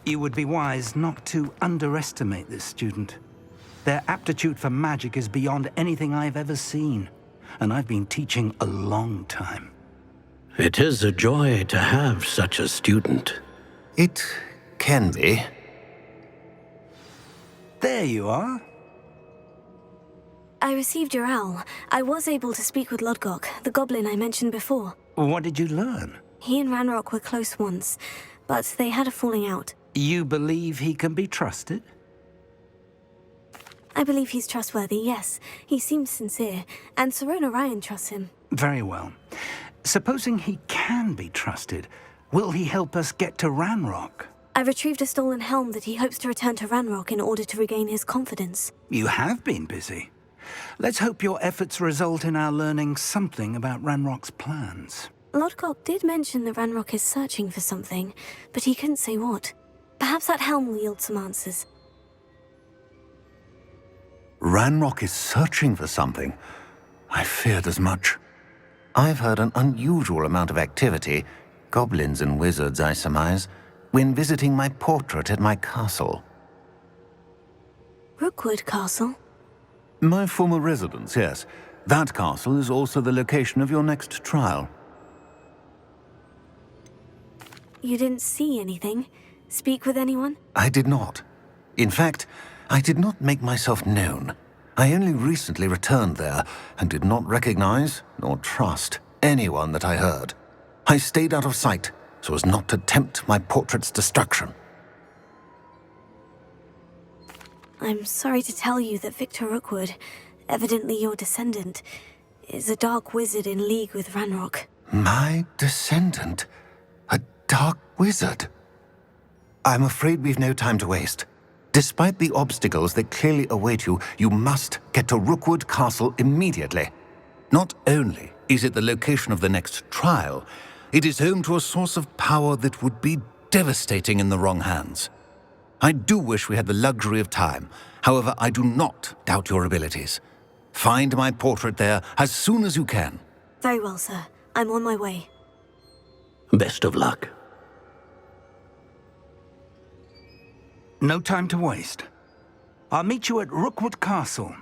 You would be wise not to underestimate this student. Their aptitude for magic is beyond anything I've ever seen, and I've been teaching a long time. It is a joy to have such a student. It can be. There you are. I received your owl. I was able to speak with Lodgok, the goblin I mentioned before. What did you learn? He and Ranrock were close once, but they had a falling out. You believe he can be trusted? I believe he's trustworthy, yes. He seems sincere, and Sirona Ryan trusts him. Very well. Supposing he can be trusted, will he help us get to Ranrock? I retrieved a stolen helm that he hopes to return to Ranrock in order to regain his confidence. You have been busy. Let's hope your efforts result in our learning something about Ranrock's plans. Lodgok did mention that Ranrock is searching for something, but he couldn't say what. Perhaps that helm will yield some answers. Ranrock is searching for something. I feared as much. I've heard an unusual amount of activity, goblins and wizards, I surmise, when visiting my portrait at my castle. Rookwood Castle? My former residence, yes. That castle is also the location of your next trial. You didn't see anything? Speak with anyone? I did not. In fact, I did not make myself known. I only recently returned there and did not recognize nor trust anyone that I heard. I stayed out of sight so as not to tempt my portrait's destruction. I'm sorry to tell you that Victor Rookwood, evidently your descendant, is a dark wizard in league with Ranrock. My descendant? A dark wizard? I'm afraid we've no time to waste. Despite the obstacles that clearly await you, you must get to Rookwood Castle immediately. Not only is it the location of the next trial, it is home to a source of power that would be devastating in the wrong hands. I do wish we had the luxury of time. However, I do not doubt your abilities. Find my portrait there as soon as you can. Very well, sir. I'm on my way. Best of luck. No time to waste. I'll meet you at Rookwood Castle.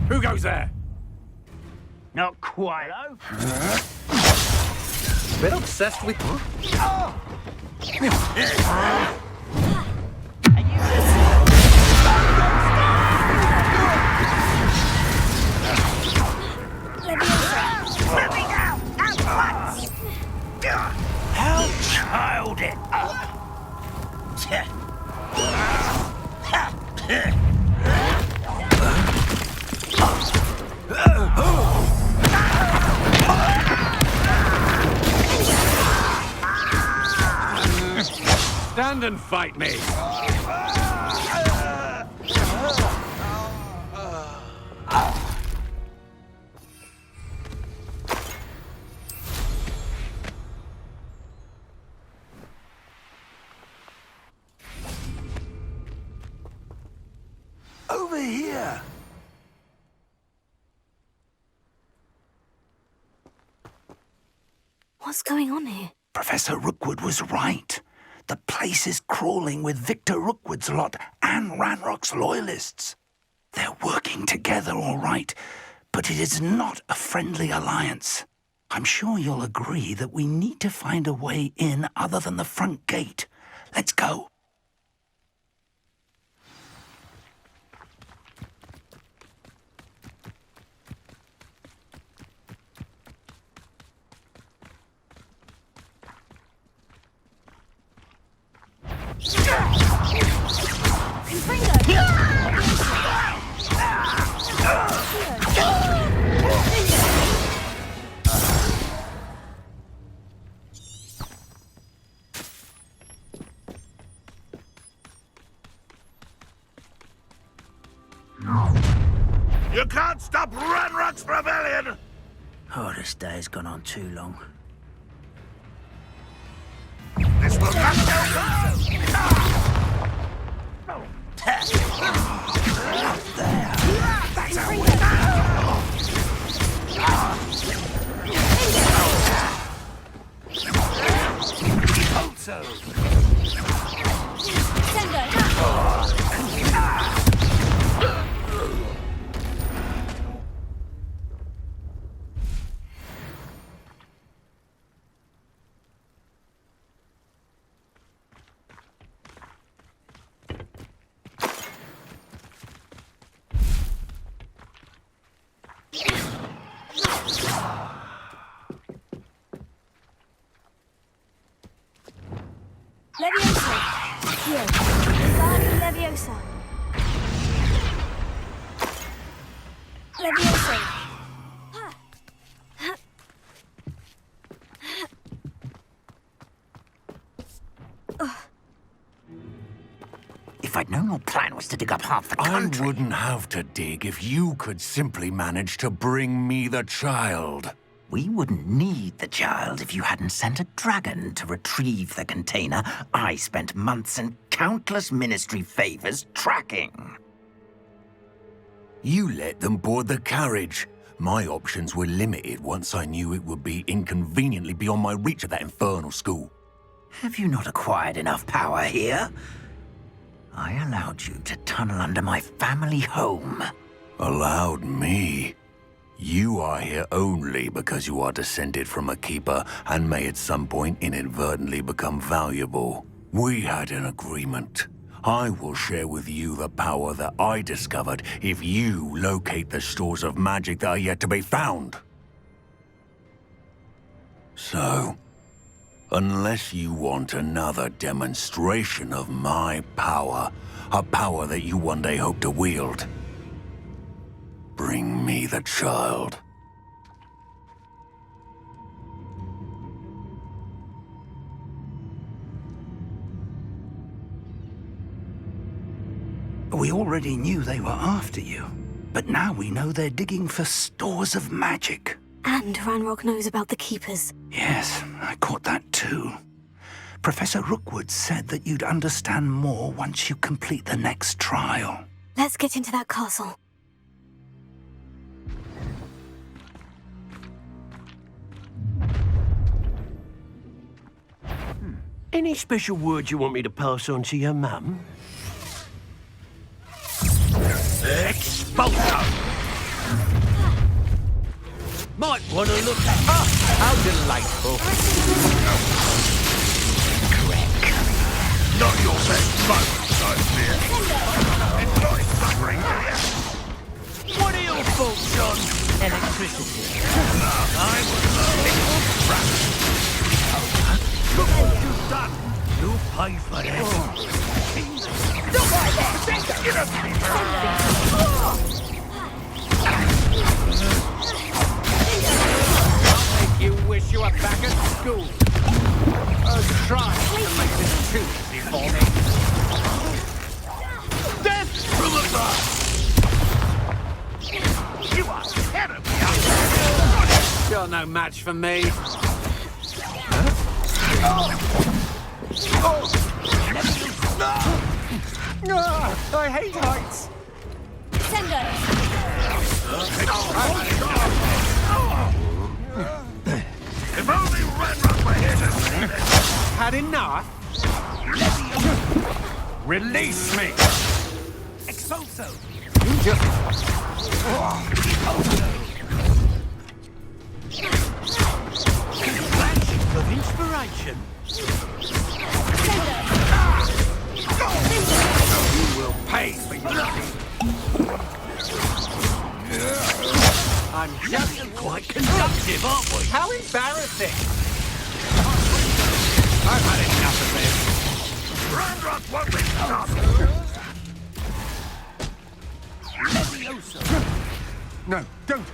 Who goes there? Not quite. Bit obsessed with... How child it up. Stand and fight me. Over here! What's going on here? Professor Rookwood was right. The place is crawling with Victor Rookwood's lot and Ranrock's loyalists. They're working together, all right, but it is not a friendly alliance. I'm sure you'll agree that we need to find a way in other than the front gate. Let's go. You can't stop Ranrock's rebellion! Oh, this day's gone on too long. This will not go! That's our way! Also! Leviosa! Here. Guardian Leviosa. Leviosa! If I'd known your plan was to dig up half the I country... wouldn't have to dig if you could simply manage to bring me the child. We wouldn't need the child if you hadn't sent a dragon to retrieve the container I spent months and countless ministry favors tracking. You let them board the carriage. My options were limited once I knew it would be inconveniently beyond my reach at that infernal school. Have you not acquired enough power here? I allowed you to tunnel under my family home. Allowed me? You are here only because you are descended from a keeper and may at some point inadvertently become valuable. We had an agreement. I will share with you the power that I discovered if you locate the stores of magic that are yet to be found. So, unless you want another demonstration of my power, a power that you one day hope to wield, bring me the child. We already knew they were after you, but now we know they're digging for stores of magic. And Ranrock knows about the Keepers. Yes, I caught that too. Professor Rookwood said that you'd understand more once you complete the next trial. Let's get into that castle. Any special words you want me to pass on to your mum? Expulso! Might want to look at... Ah, how delightful. Not your best moments, I fear. Enjoy suffering, do you? What are your thoughts on electricity? I was a little brat. Look what you've done. You pay for that. Don't like that! Get up, I'll make you wish you were back at school. Try to make this too easy for me. Death from above! You are terribly You're no match for me. I hate heights. If only Ranrock were here to see this. Had enough? Release me! Expulso! You just... Flash of inspiration. You will pay for your... I'm just quite conductive, aren't we? How embarrassing! I've had enough of this. Ranrock won't be stopped! No, don't!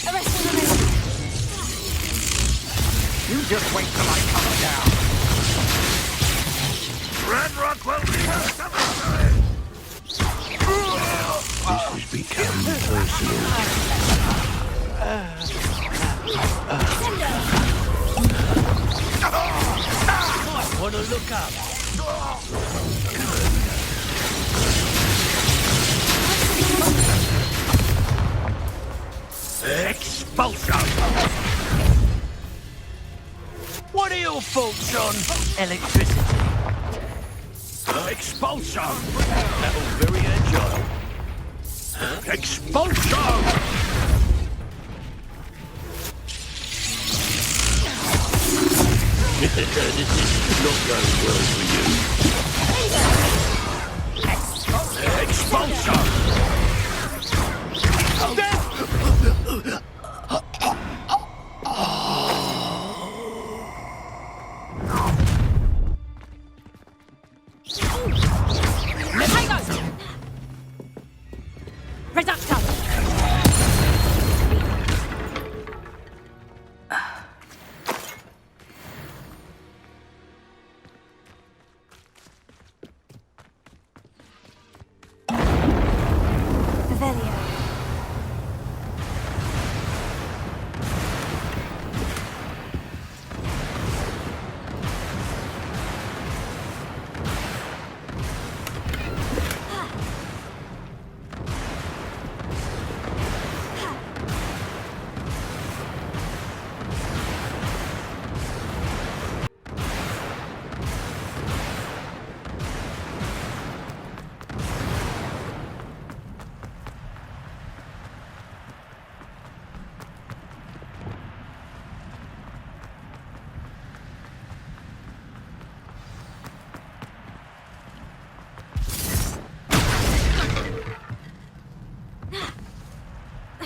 Arrest him. You just wait till I come down. Ranrock will be here sometime! has become personal. Might want to look up. Expulsion! What are your thoughts on electricity? Expulsion! That was very agile. Expulsion! This is not going well for you. Expulsion!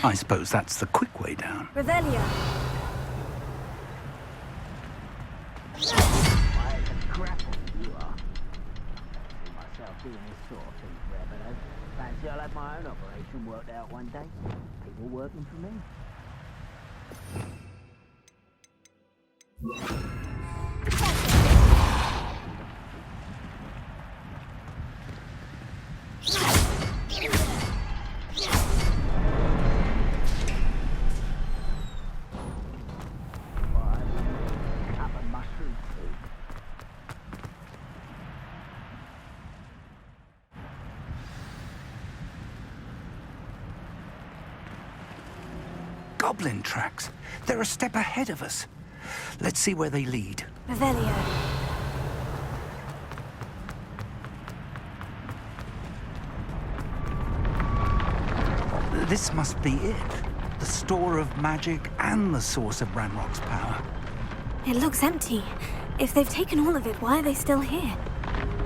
I suppose that's the quick way down. Revelio. Fancy I'll have my own operation worked out one day. People working for me. Goblin tracks. They're a step ahead of us. Let's see where they lead. Revelio. This must be it. The store of magic and the source of Ranrock's power. It looks empty. If they've taken all of it, why are they still here?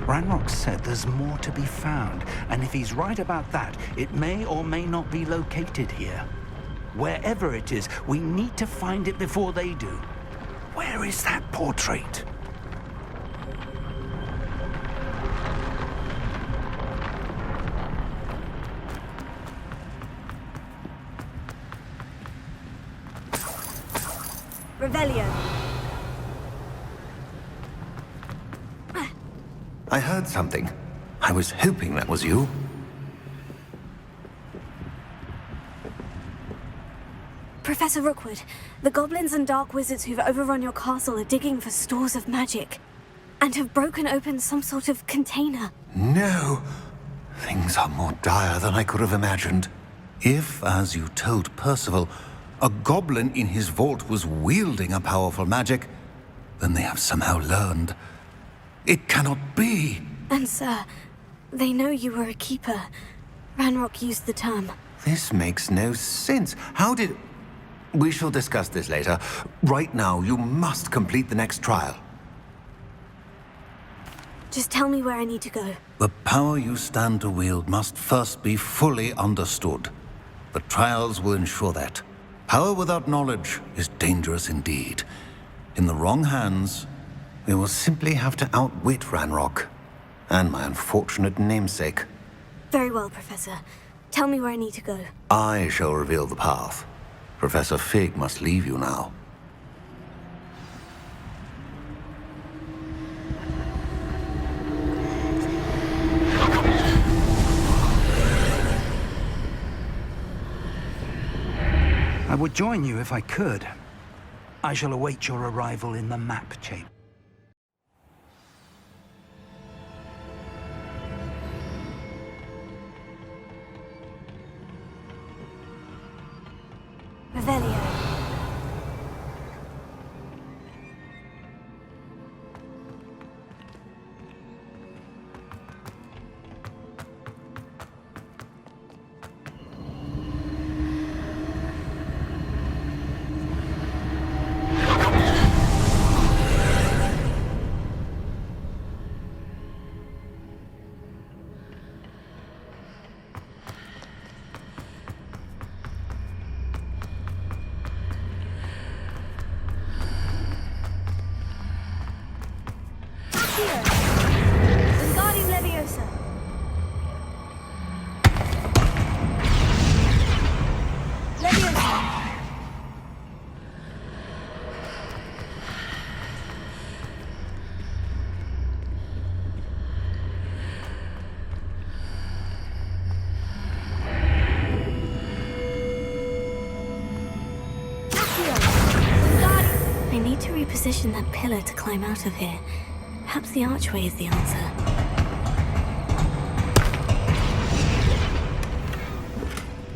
Ranrock said there's more to be found, and if he's right about that, it may or may not be located here. Wherever it is, we need to find it before they do. Where is that portrait? Revelio. I heard something. I was hoping that was you. Professor Rookwood, the goblins and dark wizards who've overrun your castle are digging for stores of magic and have broken open some sort of container. No. Things are more dire than I could have imagined. If, as you told Percival, a goblin in his vault was wielding a powerful magic, then they have somehow learned. It cannot be. And sir, they know you were a keeper. Ranrock used the term. This makes no sense. How did... We shall discuss this later. Right now, you must complete the next trial. Just tell me where I need to go. The power you stand to wield must first be fully understood. The trials will ensure that. Power without knowledge is dangerous indeed. In the wrong hands, we will simply have to outwit Ranrock and my unfortunate namesake. Very well, Professor. Tell me where I need to go. I shall reveal the path. Professor Fig must leave you now. I would join you if I could. I shall await your arrival in the map chamber. Revelio. Wingardium Leviosa. Leviosa. I need to reposition that pillar to climb out of here. Perhaps the archway is the answer.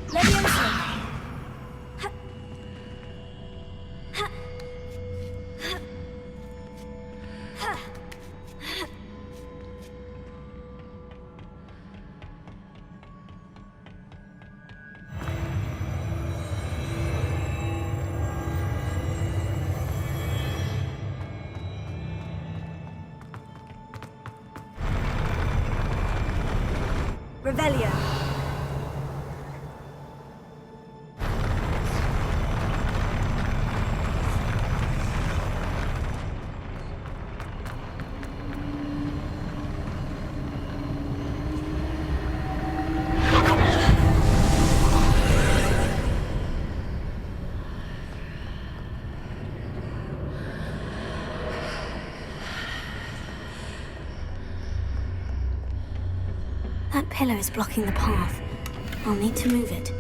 Leviosa! Revelio. That pillar is blocking the path. I'll need to move it.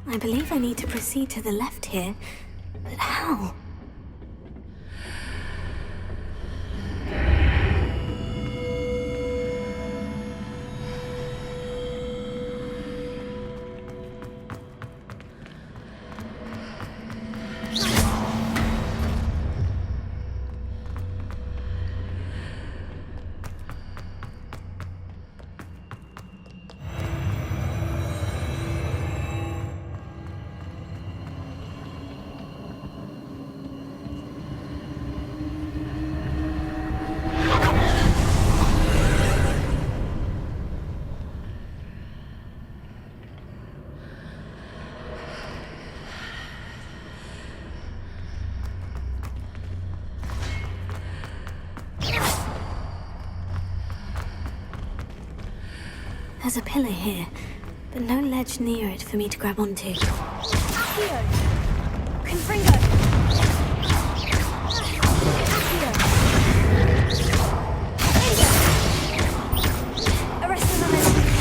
I believe I need to proceed to the left here, but how? There's a pillar here, but no ledge near it for me to grab onto. Accio! Confringo! Accio! Arrest the momentum!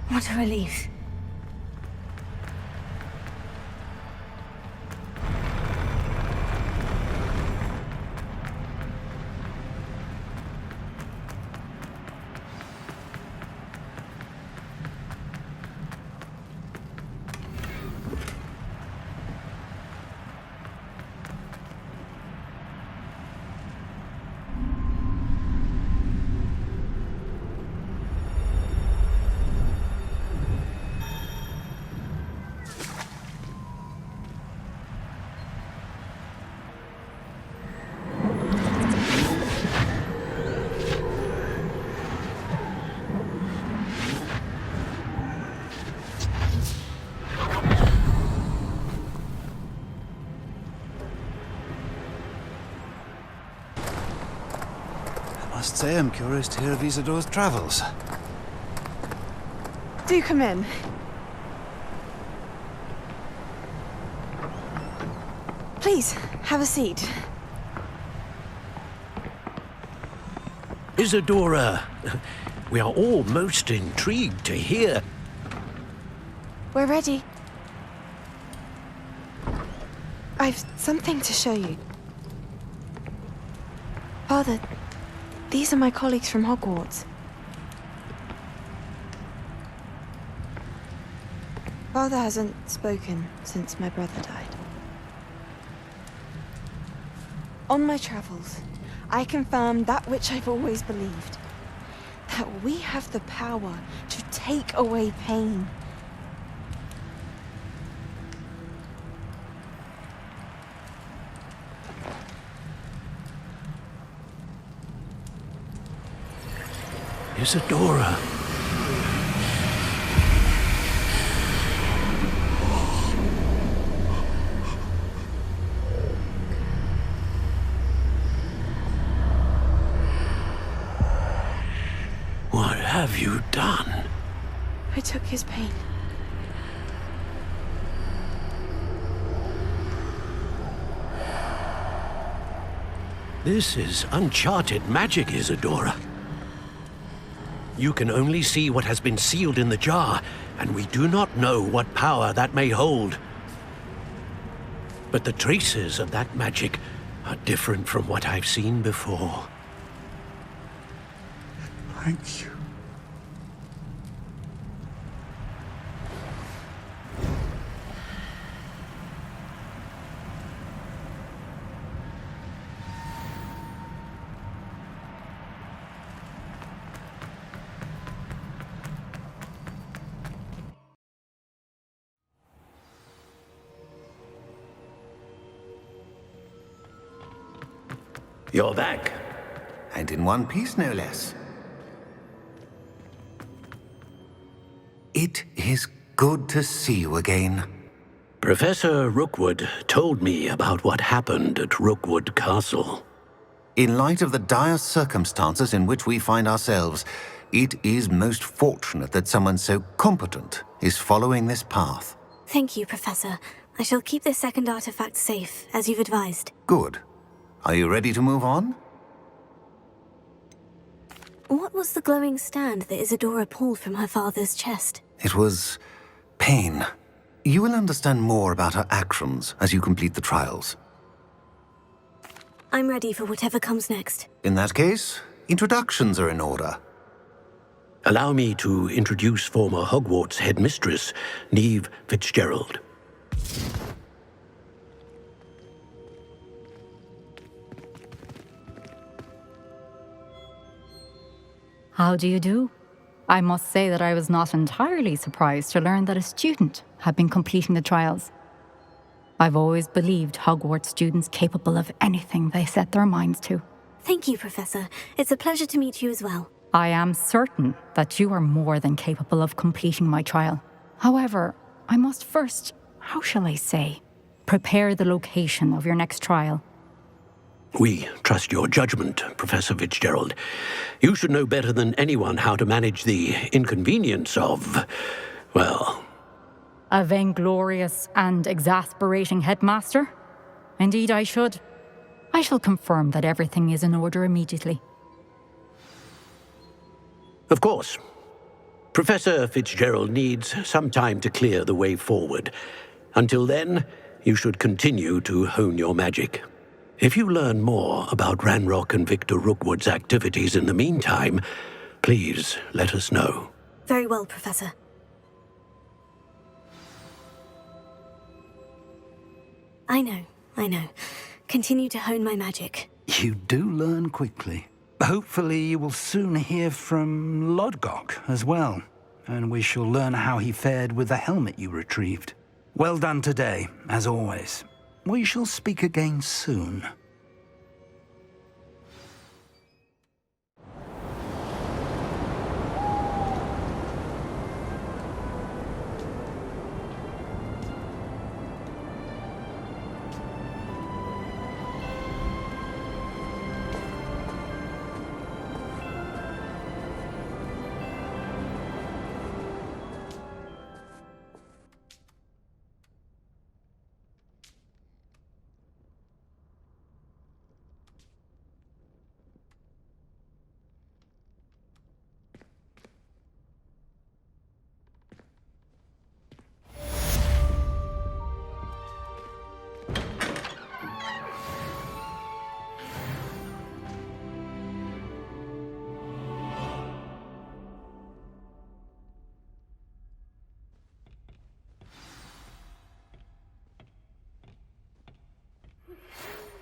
What a relief. I must say I'm curious to hear of Isadore's travels. Do come in. Please, have a seat. Isadora, we are all most intrigued to hear. We're ready. I've something to show you. Father, these are my colleagues from Hogwarts. Father hasn't spoken since my brother died. On my travels, I confirmed that which I've always believed. That we have the power to take away pain. Isadora. What have you done? I took his pain. This is uncharted magic, Isadora. You can only see what has been sealed in the jar, and we do not know what power that may hold. But the traces of that magic are different from what I've seen before. Thank you. You're back. And in one piece, no less. It is good to see you again. Professor Rookwood told me about what happened at Rookwood Castle. In light of the dire circumstances in which we find ourselves, it is most fortunate that someone so competent is following this path. Thank you, Professor. I shall keep this second artifact safe, as you've advised. Good. Are you ready to move on? What was the glowing stand that Isadora pulled from her father's chest? It was pain. You will understand more about her actions as you complete the trials. I'm ready for whatever comes next. In that case, introductions are in order. Allow me to introduce former Hogwarts headmistress, Neve Fitzgerald. How do you do? I must say that I was not entirely surprised to learn that a student had been completing the trials. I've always believed Hogwarts students capable of anything they set their minds to. Thank you, Professor. It's a pleasure to meet you as well. I am certain that you are more than capable of completing my trial. However, I must first, how shall I say, prepare the location of your next trial. We trust your judgment, Professor Fitzgerald. You should know better than anyone how to manage the inconvenience of, well... A vainglorious and exasperating headmaster? Indeed I should. I shall confirm that everything is in order immediately. Of course. Professor Fitzgerald needs some time to clear the way forward. Until then, you should continue to hone your magic. If you learn more about Ranrock and Victor Rookwood's activities in the meantime, please let us know. Very well, Professor. I know. Continue to hone my magic. You do learn quickly. Hopefully you will soon hear from Lodgok as well, and we shall learn how he fared with the helmet you retrieved. Well done today, as always. We shall speak again soon.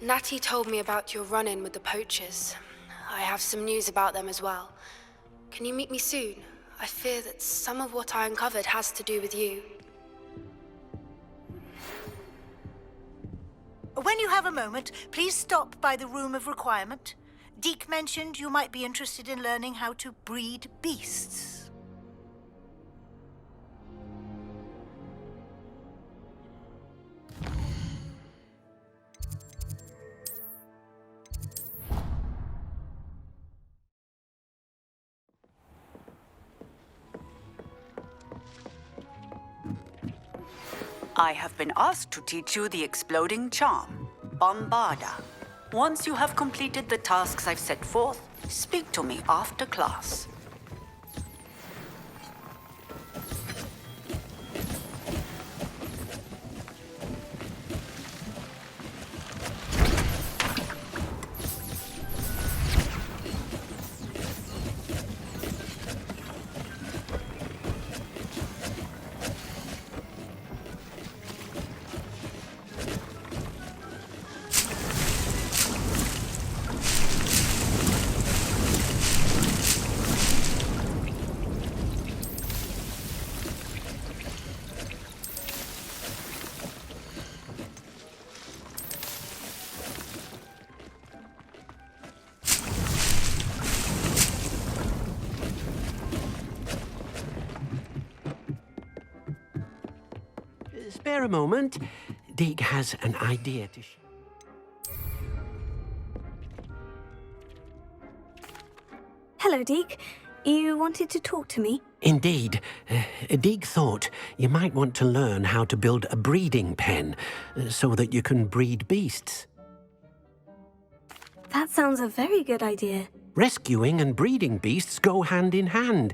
Natty told me about your run-in with the poachers. I have some news about them as well. Can you meet me soon? I fear that some of what I uncovered has to do with you. When you have a moment, please stop by the Room of Requirement. Deke mentioned you might be interested in learning how to breed beasts. I have been asked to teach you the exploding charm, Bombarda. Once you have completed the tasks I've set forth, speak to me after class. Spare a moment. Deke has an idea to share. Hello, Deke. You wanted to talk to me? Indeed. Deke thought you might want to learn how to build a breeding pen so that you can breed beasts. That sounds a very good idea. Rescuing and breeding beasts go hand in hand.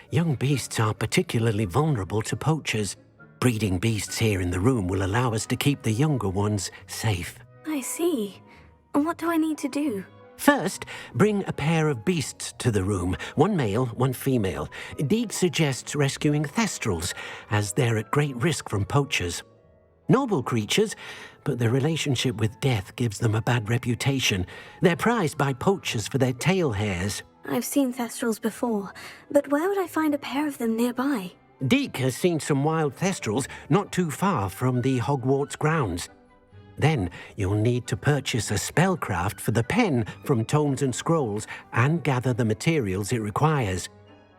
Young beasts are particularly vulnerable to poachers. Breeding beasts here in the room will allow us to keep the younger ones safe. I see. And what do I need to do? First, bring a pair of beasts to the room. One male, one female. Deke suggests rescuing thestrals, as they're at great risk from poachers. Noble creatures, but their relationship with death gives them a bad reputation. They're prized by poachers for their tail hairs. I've seen thestrals before, but where would I find a pair of them nearby? Deke has seen some wild thestrals not too far from the Hogwarts grounds. Then you'll need to purchase a spellcraft for the pen from Tomes and Scrolls and gather the materials it requires.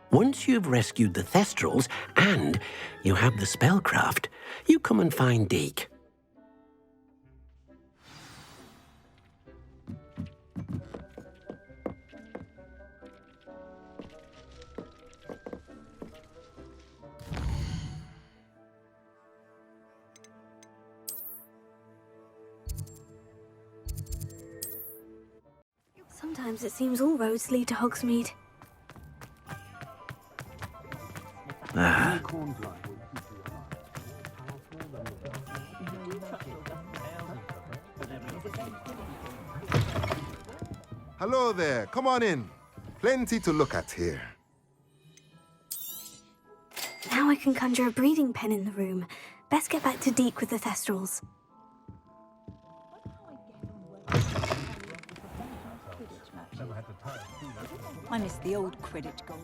Once you've rescued the thestrals and you have the spellcraft, you come and find Deke. Sometimes it seems all roads lead to Hogsmeade. Hello there, come on in. Plenty to look at here. Now I can conjure a breeding pen in the room. Best get back to Deke with the thestrals. I miss the old Quidditch goal.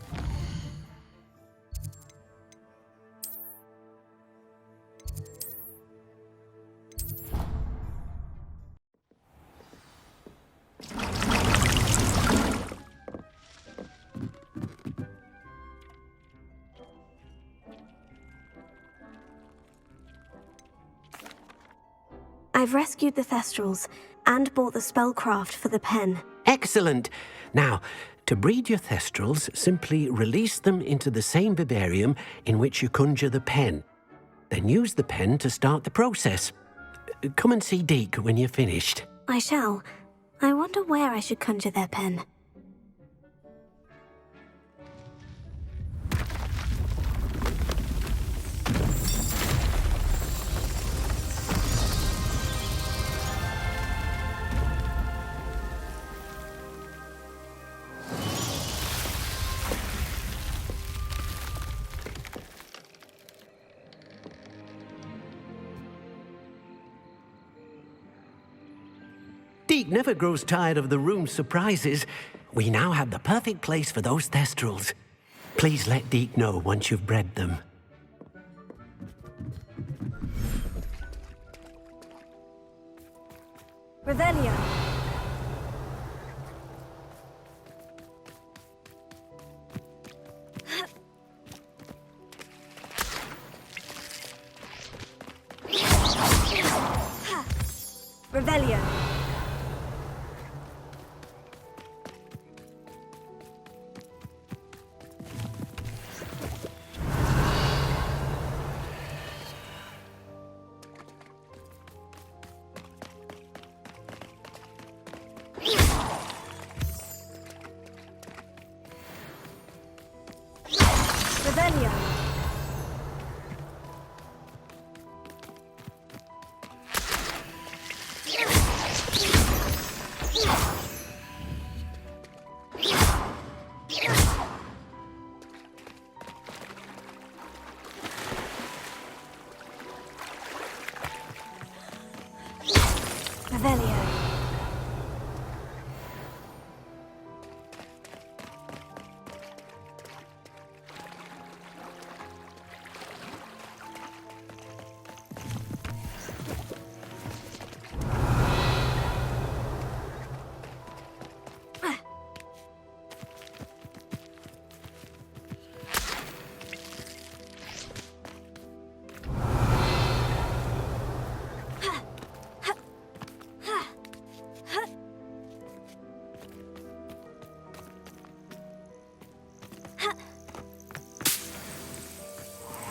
I've rescued the thestrals and bought the spellcraft for the pen. Excellent! Now, to breed your thestrals, simply release them into the same vivarium in which you conjure the pen. Then use the pen to start the process. Come and see Deke when you're finished. I shall. I wonder where I should conjure their pen. Deke never grows tired of the room's surprises. We now have the perfect place for those thestrals. Please let Deke know once you've bred them. Revelio. Revelio. Revelio. Revelio.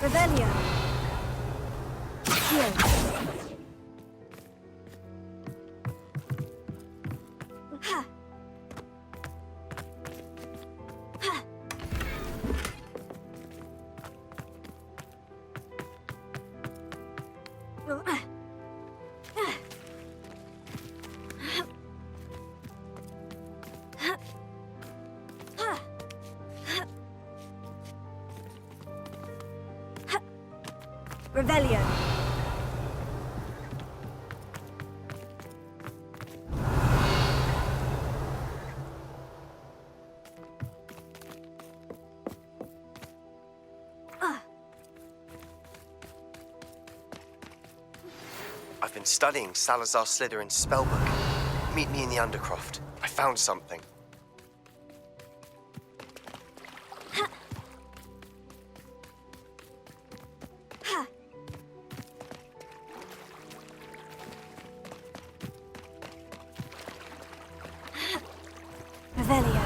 Revelio. Here. Ha. Ha. Revelio. I've been studying Salazar Slytherin's spellbook. Meet me in the Undercroft. I found something. Revelio.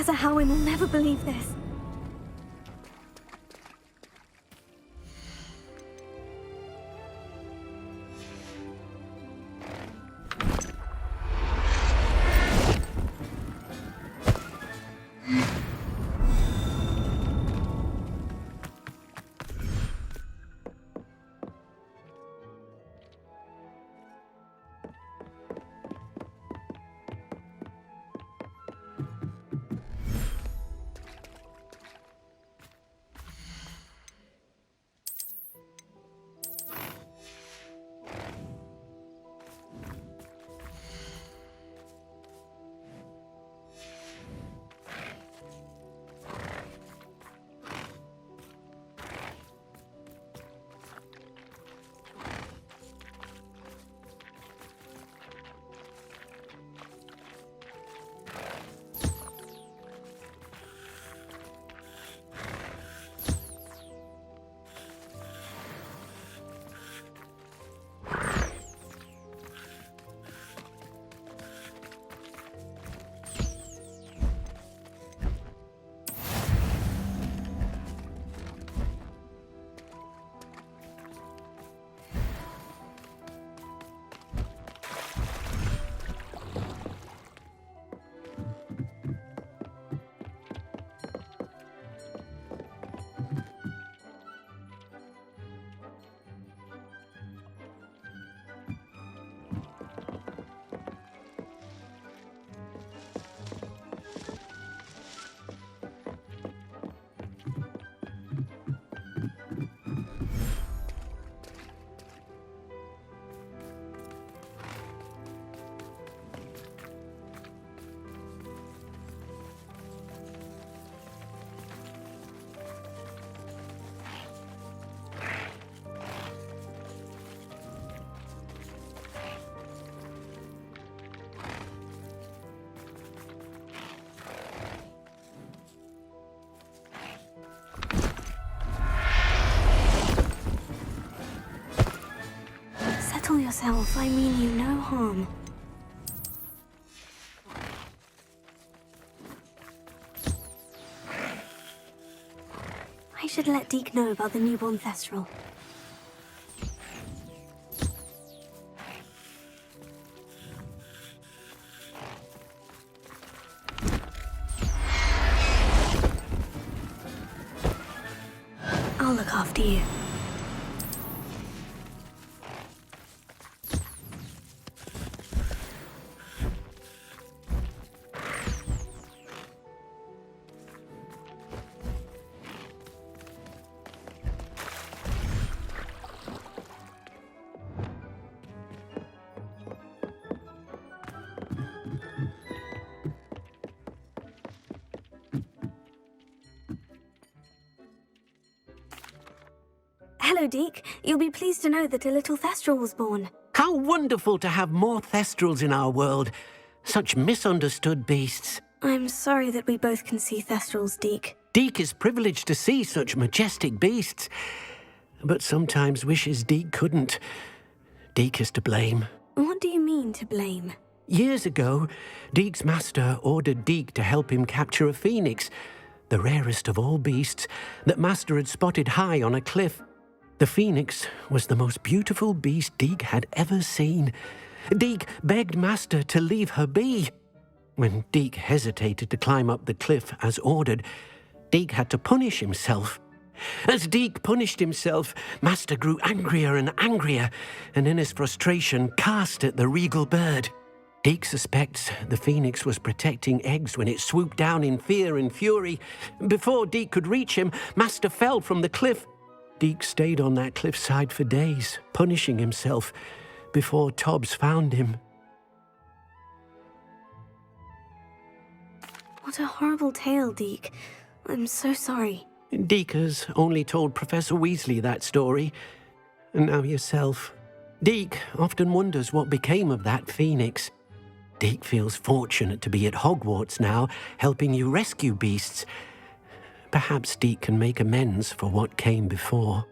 Professor Howin will never believe this. Settle yourself. I mean you no harm. I should let Deke know about the newborn Thestral. I'll look after you. Hello, Deke. You'll be pleased to know that a little Thestral was born. How wonderful to have more Thestrals in our world. Such misunderstood beasts. I'm sorry that we both can see Thestrals, Deke. Deke is privileged to see such majestic beasts, but sometimes wishes Deke couldn't. Deke is to blame. What do you mean, to blame? Years ago, Deke's master ordered Deke to help him capture a phoenix, the rarest of all beasts, that master had spotted high on a cliff. The phoenix was the most beautiful beast Deke had ever seen. Deke begged master to leave her be. When Deke hesitated to climb up the cliff as ordered, Deke had to punish himself. As Deke punished himself, master grew angrier and angrier, and in his frustration cast at the regal bird. Deke suspects the phoenix was protecting eggs when it swooped down in fear and fury. Before Deke could reach him, master fell from the cliff. Deke stayed on that cliffside for days, punishing himself, before Tobbs found him. What a horrible tale, Deke. I'm so sorry. Deke has only told Professor Weasley that story, and now yourself. Deke often wonders what became of that phoenix. Deke feels fortunate to be at Hogwarts now, helping you rescue beasts. Perhaps Deke can make amends for what came before.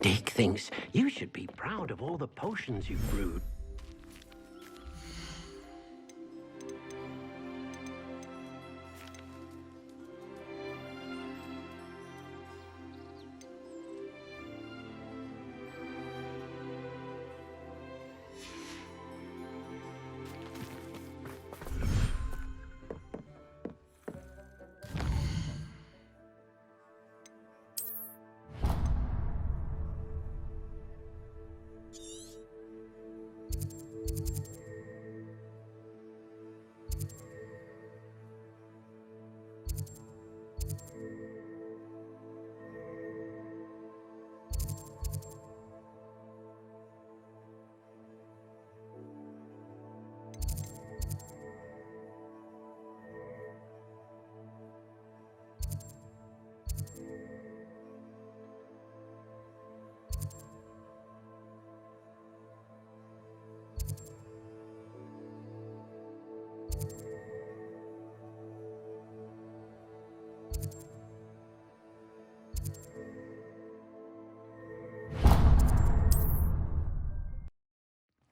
Deke thinks you should be proud of all the potions you've brewed.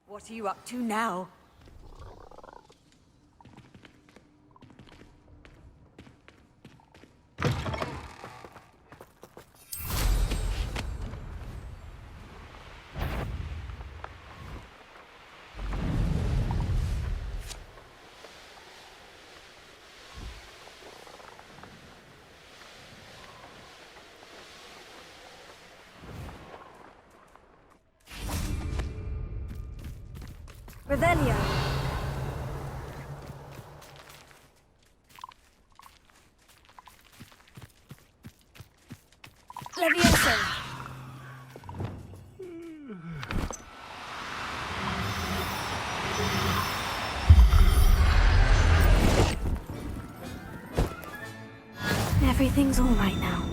What are you up to now? Revelio. Levioso. Everything's all right now.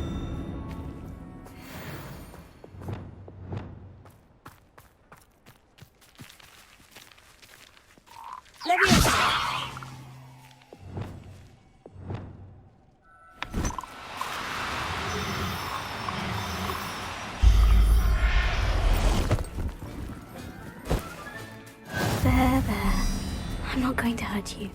There. I'm not going to hurt you.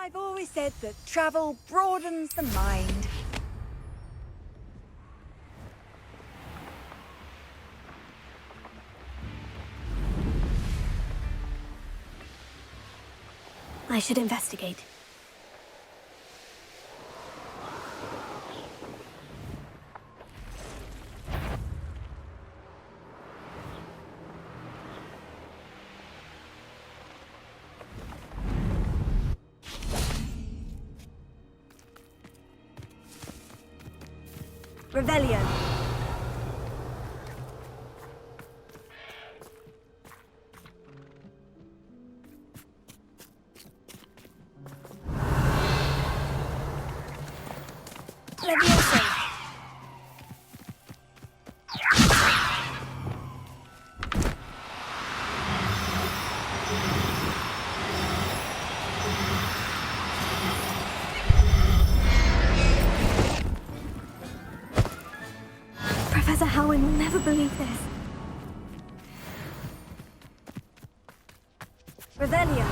I've always said that travel broadens the mind. I should investigate. Revelio. Levioso. Professor Howin will never believe this. Revelio.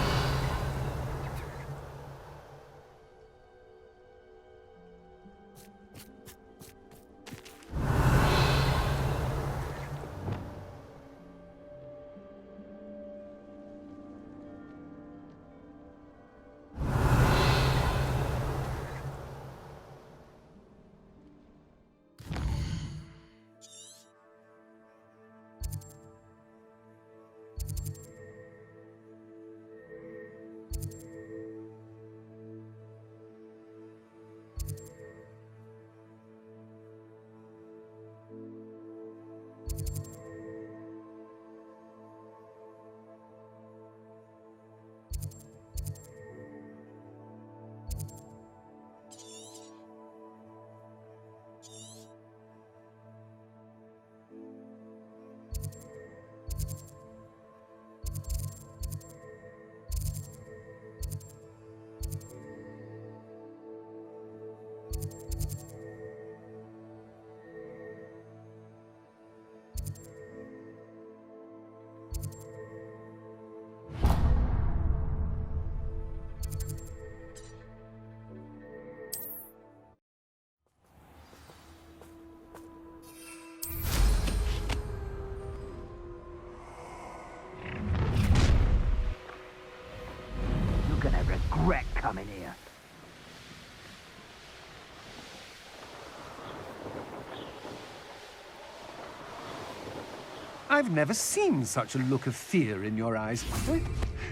I've never seen such a look of fear in your eyes.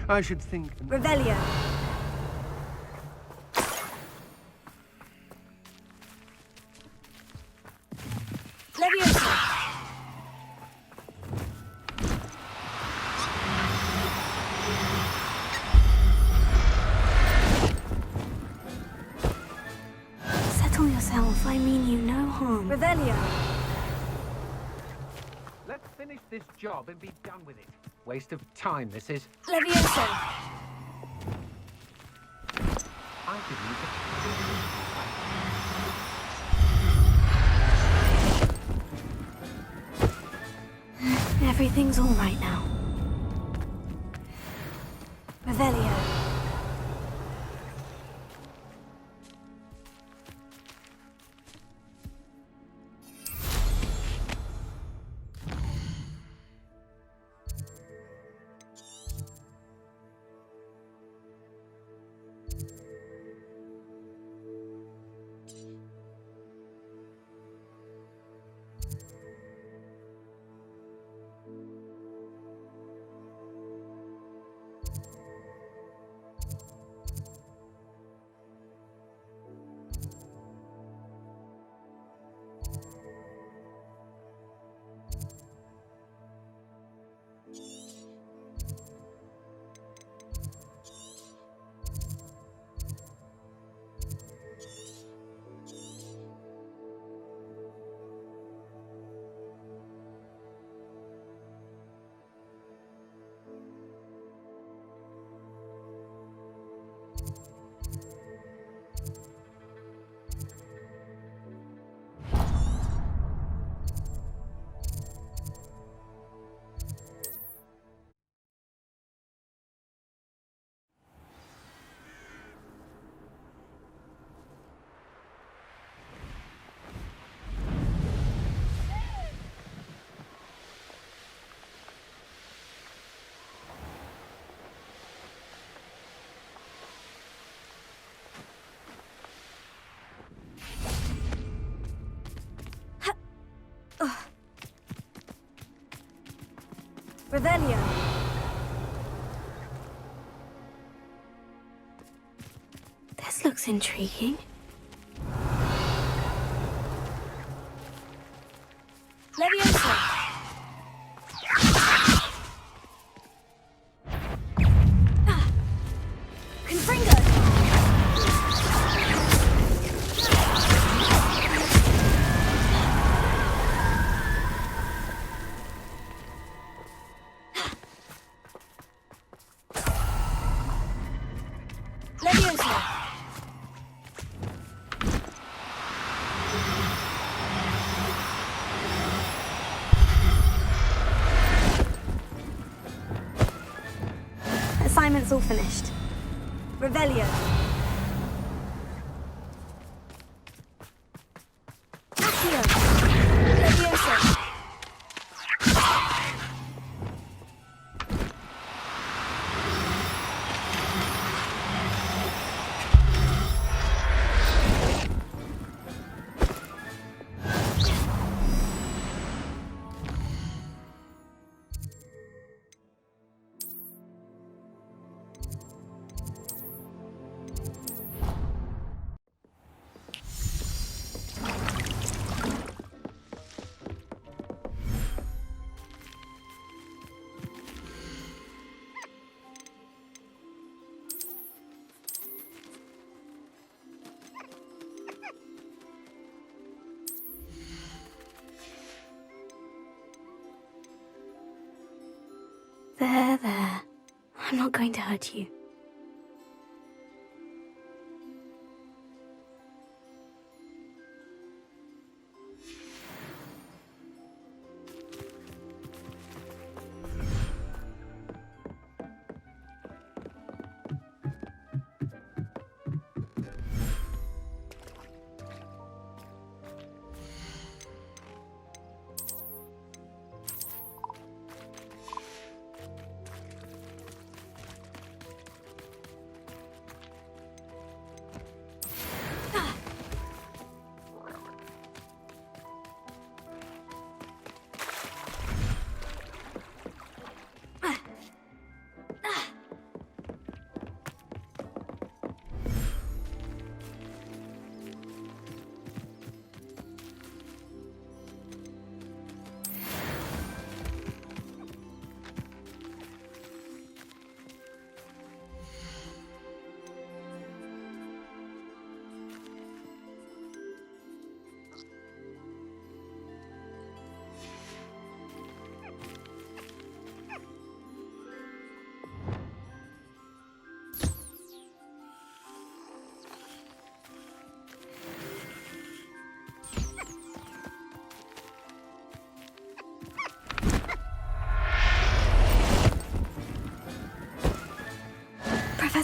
I should think... Revelio. Leviosa. Settle yourself. I mean you no harm. Revelio. Let's finish this job and be done with it. Waste of time, this is. Leviosa. I could use it. Everything's all right now. Revelio. Revelio. This looks intriguing. Leviosa. Confringo. Assignment's all finished. Revelio. Accio. Leviosa. There. I'm not going to hurt you.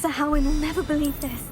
Professor Howin will never believe this.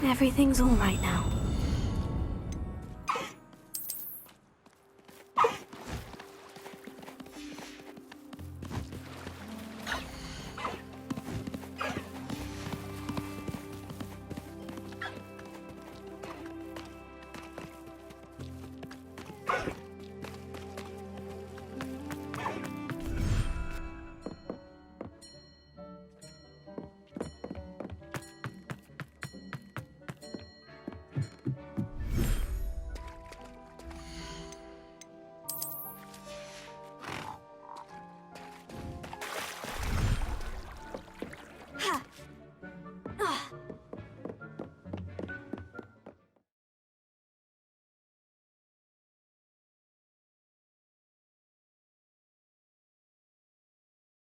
Everything's all right now.